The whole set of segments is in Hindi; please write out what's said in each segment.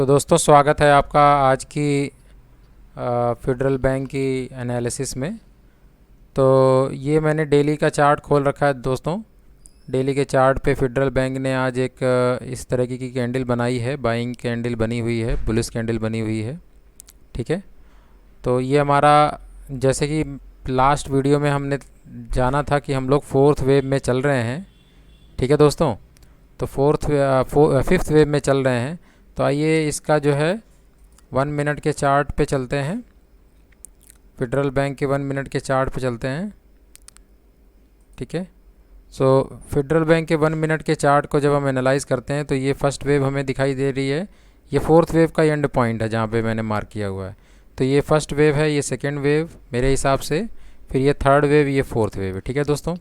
तो दोस्तों स्वागत है आपका आज की फेडरल बैंक की एनालिसिस में। तो ये मैंने डेली का चार्ट खोल रखा है दोस्तों। डेली के चार्ट पे फेडरल बैंक ने आज एक इस तरह की कैंडल बनाई है, बाइंग कैंडल बनी हुई है, बुलिश कैंडल बनी हुई है। ठीक है, तो ये हमारा जैसे कि लास्ट वीडियो में हमने जाना था कि हम लोग फोर्थ वेव में चल रहे हैं। ठीक है दोस्तों, तो फिफ्थ वेव में चल रहे हैं। तो आइए इसका जो है 1 मिनट के चार्ट पे चलते हैं। फेडरल बैंक के 1 मिनट के चार्ट पे चलते हैं। ठीक है, सो फेडरल बैंक के 1 मिनट के चार्ट को जब हम एनालाइज करते हैं तो ये फर्स्ट वेव हमें दिखाई दे रही है। ये फोर्थ वेव का एंड पॉइंट है जहाँ पे मैंने मार्क किया हुआ है। तो ये फर्स्ट वेव है, ये सेकेंड वेव मेरे हिसाब से, फिर ये थर्ड वेव, ये फोर्थ वेव है। ठीक है दोस्तों,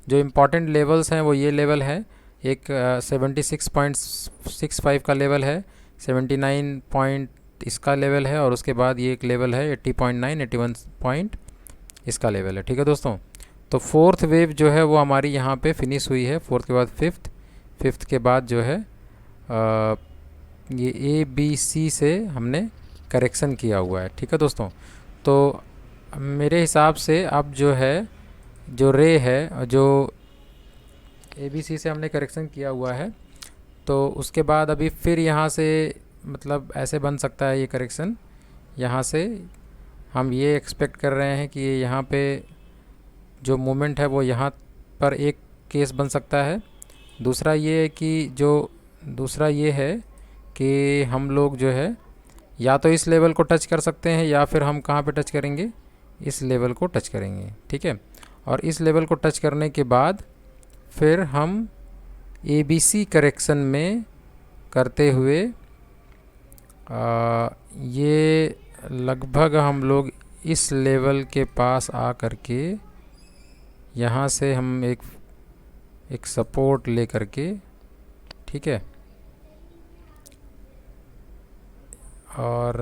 जो इम्पॉर्टेंट लेवल्स हैं वो ये लेवल है, एक 76.65 का लेवल है, 79 पॉइंट इसका लेवल है, और उसके बाद ये एक लेवल है 80.9, 81 पॉइंट इसका लेवल है। ठीक है दोस्तों, तो फोर्थ वेव जो है वो हमारी यहाँ पे फिनिश हुई है। फोर्थ के बाद फिफ्थ, फिफ्थ के बाद जो है ये ए बी सी से हमने करेक्शन किया हुआ है। ठीक है दोस्तों, तो मेरे हिसाब से अब जो है जो रे है, जो ए बी सी से हमने करेक्शन किया हुआ है, तो उसके बाद अभी फिर यहाँ से मतलब ऐसे बन सकता है ये करेक्शन। यहाँ से हम ये एक्सपेक्ट कर रहे हैं कि ये यहाँ पे जो मूवमेंट है वो यहाँ पर एक केस बन सकता है। दूसरा ये है कि हम लोग जो है या तो इस लेवल को टच कर सकते हैं, या फिर हम कहाँ पे टच करेंगे, इस लेवल को टच करेंगे। ठीक है, और इस लेवल को टच करने के बाद फिर हम ABC करेक्शन में करते हुए ये लगभग हम लोग इस लेवल के पास आ करके यहाँ से हम एक सपोर्ट ले करके, ठीक है, और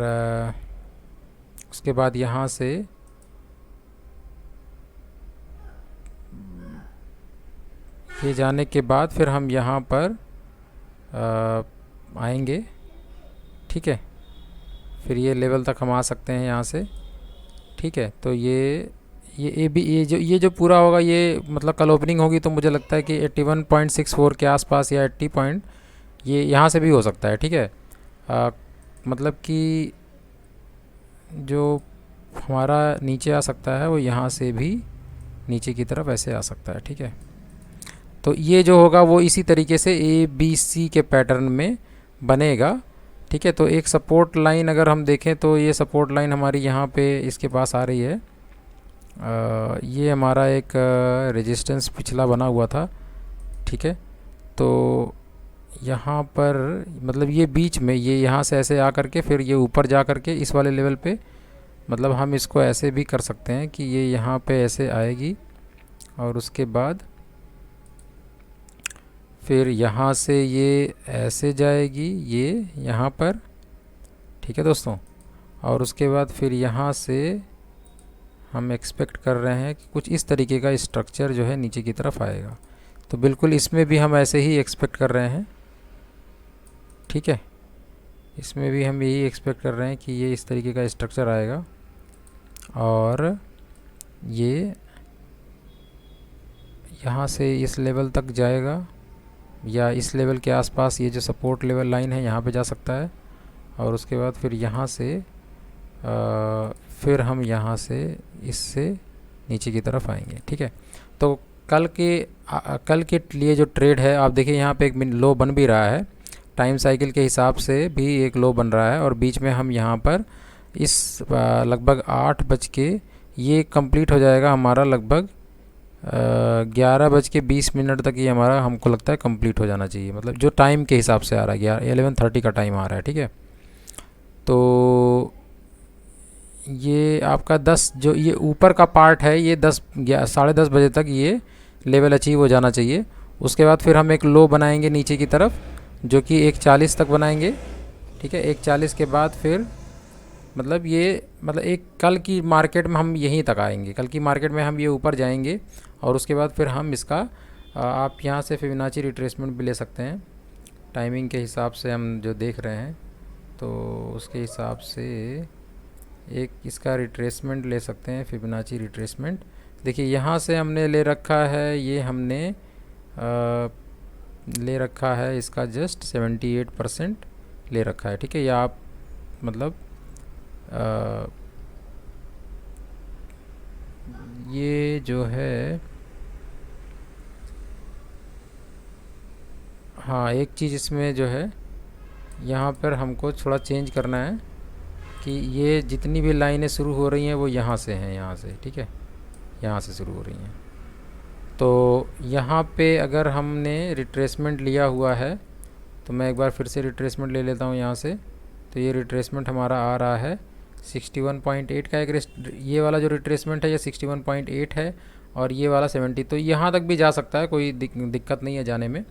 उसके बाद यहाँ से ये जाने के बाद फिर हम यहाँ पर आएंगे। ठीक है, फिर ये लेवल तक हम आ सकते हैं यहाँ से। ठीक है, तो ये जो पूरा होगा, ये मतलब कल ओपनिंग होगी तो मुझे लगता है कि 81.64 के आसपास या 80 पॉइंट ये यहाँ से भी हो सकता है। ठीक है, मतलब कि जो हमारा नीचे आ सकता है वो यहाँ से भी नीचे की तरफ ऐसे आ सकता है। ठीक है, तो ये जो होगा वो इसी तरीके से ABC के पैटर्न में बनेगा। ठीक है, तो एक सपोर्ट लाइन अगर हम देखें तो ये सपोर्ट लाइन हमारी यहाँ पे इसके पास आ रही है। ये हमारा एक रेजिस्टेंस पिछला बना हुआ था। ठीक है, तो यहाँ पर मतलब ये बीच में, ये यहाँ से ऐसे आ करके फिर ये ऊपर जा करके इस वाले लेवल पे, मतलब हम इसको ऐसे भी कर सकते हैं कि ये यहाँ पे ऐसे आएगी और उसके बाद फिर यहाँ से ये ऐसे जाएगी ये यहाँ पर। ठीक है दोस्तों, और उसके बाद फिर यहाँ से हम एक्सपेक्ट कर रहे हैं कि कुछ इस तरीके का स्ट्रक्चर जो है नीचे की तरफ आएगा। तो बिल्कुल इसमें भी हम ऐसे ही एक्सपेक्ट कर रहे हैं। ठीक है, इसमें भी हम यही एक्सपेक्ट कर रहे हैं कि ये इस तरीके का स्ट्रक्चर आएगा और ये यहाँ से इस लेवल तक जाएगा, या इस लेवल के आसपास ये जो सपोर्ट लेवल लाइन है यहाँ पे जा सकता है, और उसके बाद फिर यहाँ से फिर हम यहाँ से इससे नीचे की तरफ आएंगे। ठीक है, तो कल के लिए जो ट्रेड है, आप देखिए यहाँ पे एक लो बन भी रहा है, टाइम साइकिल के हिसाब से भी एक लो बन रहा है, और बीच में हम यहाँ पर इस लगभग 8 बज के ये कंप्लीट हो जाएगा हमारा, लगभग 11:20 तक ये हमारा हमको लगता है कंप्लीट हो जाना चाहिए, मतलब जो टाइम के हिसाब से आ रहा है 11:30 का टाइम आ रहा है। ठीक है, तो ये आपका 10 जो ये ऊपर का पार्ट है ये 10 साढ़े 10 बजे तक ये लेवल अचीव हो जाना चाहिए। उसके बाद फिर हम एक लो बनाएंगे नीचे की तरफ, जो कि 1:40 तक बनाएंगे। ठीक है, 1:40 के बाद फिर मतलब एक कल की मार्केट में हम यहीं तक आएंगे, कल की मार्केट में हम ये ऊपर जाएंगे, और उसके बाद फिर हम इसका आप यहाँ से फिबोनाची रिट्रेसमेंट भी ले सकते हैं टाइमिंग के हिसाब से हम जो देख रहे हैं। तो उसके हिसाब से एक इसका रिट्रेसमेंट ले सकते हैं, फिबोनाची रिट्रेसमेंट। देखिए यहाँ से हमने ले रखा है, ये हमने ले रखा है इसका जस्ट 78% ले रखा है, ठीक है। या आप मतलब ये जो है, हाँ एक चीज़ इसमें जो है यहाँ पर हमको थोड़ा चेंज करना है कि ये जितनी भी लाइनें शुरू हो रही हैं वो यहाँ से हैं, यहाँ से, ठीक है, यहाँ से शुरू हो रही हैं। तो यहाँ पे अगर हमने रिट्रेसमेंट लिया हुआ है तो मैं एक बार फिर से रिट्रेसमेंट ले लेता हूँ यहाँ से। तो ये रिट्रेसमेंट हमारा आ रहा है 61.8 का एक ये वाला जो रिट्रेसमेंट है ये 61.8 है और ये वाला 70। तो यहाँ तक भी जा सकता है, कोई दिक्कत नहीं है जाने में,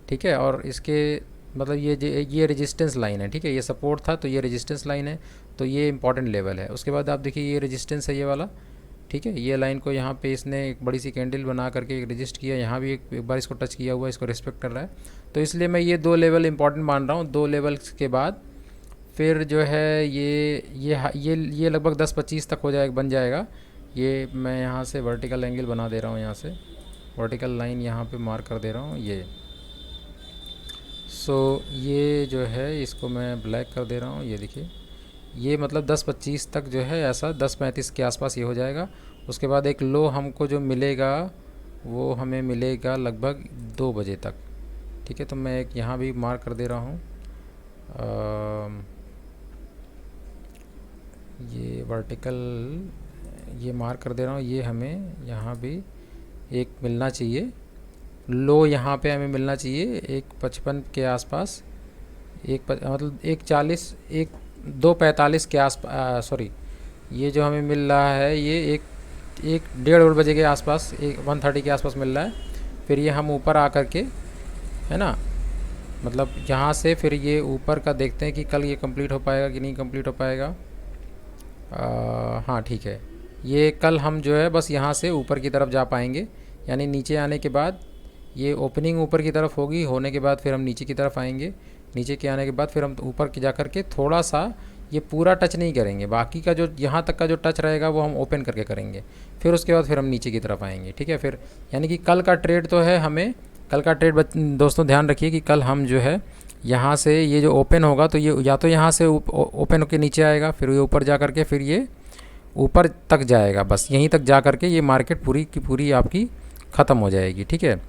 ठीक है। और इसके मतलब ये रेजिस्टेंस लाइन है, ठीक है, ये सपोर्ट था तो ये रेजिस्टेंस लाइन है, तो ये इंपॉर्टेंट लेवल है। उसके बाद आप देखिए ये रेजिस्टेंस है ये वाला, ठीक है। ये लाइन को यहाँ पे इसने एक बड़ी सी कैंडल बना करके एक रजिस्ट किया, यहाँ भी एक बार इसको टच किया हुआ, इसको रिस्पेक्ट कर रहा है। तो इसलिए मैं ये 2 लेवल इंपॉर्टेंट मान रहा हूँ। 2 लेवल्स के बाद फिर जो है ये लगभग 10-25 तक हो जाएगा, बन जाएगा। ये मैं यहाँ से वर्टिकल एंगल बना दे रहा हूँ, यहाँ से वर्टिकल लाइन यहाँ पे मार्क कर दे रहा हूँ ये। सो ये जो है इसको मैं ब्लैक कर दे रहा हूँ, ये देखिए ये मतलब 10-25 तक जो है ऐसा 10-35 के आसपास ये हो जाएगा। उसके बाद एक लो हमको जो मिलेगा वो हमें मिलेगा लगभग 2 बजे तक, ठीक है। तो मैं एक यहाँ भी मार्क कर दे रहा हूँ, ये वर्टिकल ये मार्क कर दे रहा हूँ। ये हमें यहाँ भी एक मिलना चाहिए लो, यहाँ पे हमें मिलना चाहिए 1.55 के आसपास, मतलब 2:45 के आसपास, सॉरी ये जो हमें मिल रहा है ये 1-1:30 बजे के आसपास, 1:30 के आसपास मिल रहा है। फिर ये हम ऊपर आ कर के, है ना, मतलब यहाँ से फिर ये ऊपर का देखते हैं कि कल ये कंप्लीट हो पाएगा कि नहीं कंप्लीट हो पाएगा। हाँ ठीक है, ये कल हम जो है बस यहाँ से ऊपर की तरफ जा पाएंगे, यानी नीचे आने के बाद ये ओपनिंग ऊपर की तरफ होगी, होने के बाद फिर हम नीचे की तरफ आएंगे, नीचे के आने के बाद फिर हम ऊपर जा कर के थोड़ा सा ये पूरा टच नहीं करेंगे, बाकी का जो यहाँ तक का जो टच रहेगा वो हम ओपन करके करेंगे। फिर उसके बाद फिर हम नीचे की तरफ आएंगे, ठीक है। फिर यानी कि कल का ट्रेड तो है, हमें कल का ट्रेड दोस्तों ध्यान रखिए कि कल हम जो है यहाँ से ये जो ओपन होगा तो ये या तो यहाँ से ओपन होकर नीचे आएगा, फिर ये ऊपर जा कर के फिर ये ऊपर तक जाएगा, बस यहीं तक जा कर के ये मार्केट पूरी की पूरी आपकी ख़त्म हो जाएगी, ठीक है।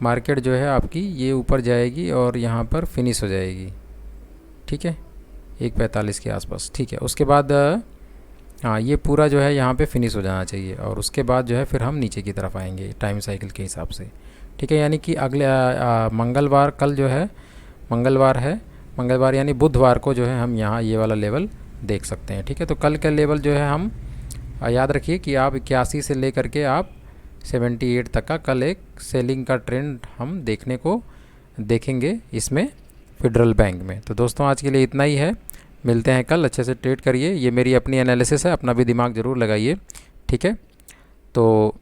मार्केट जो है आपकी ये ऊपर जाएगी और यहाँ पर फिनिश हो जाएगी, ठीक है, 1:45 के आसपास, ठीक है। उसके बाद हाँ ये पूरा जो है यहाँ पे फिनिश हो जाना चाहिए और उसके बाद जो है फिर हम नीचे की तरफ आएंगे टाइम साइकिल के हिसाब से, ठीक है। यानी कि अगले मंगलवार, कल जो है मंगलवार है, मंगलवार यानी बुधवार को जो है हम यहाँ ये वाला लेवल देख सकते हैं, ठीक है। तो कल का लेवल जो है हम याद रखिए कि आप 81 से ले करके आप 78 तक का कल एक सेलिंग का ट्रेंड हम देखेंगे इसमें फेडरल बैंक में। तो दोस्तों आज के लिए इतना ही है, मिलते हैं कल, अच्छे से ट्रेड करिए। ये मेरी अपनी एनालिसिस है, अपना भी दिमाग ज़रूर लगाइए, ठीक है। तो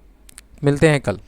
मिलते हैं कल।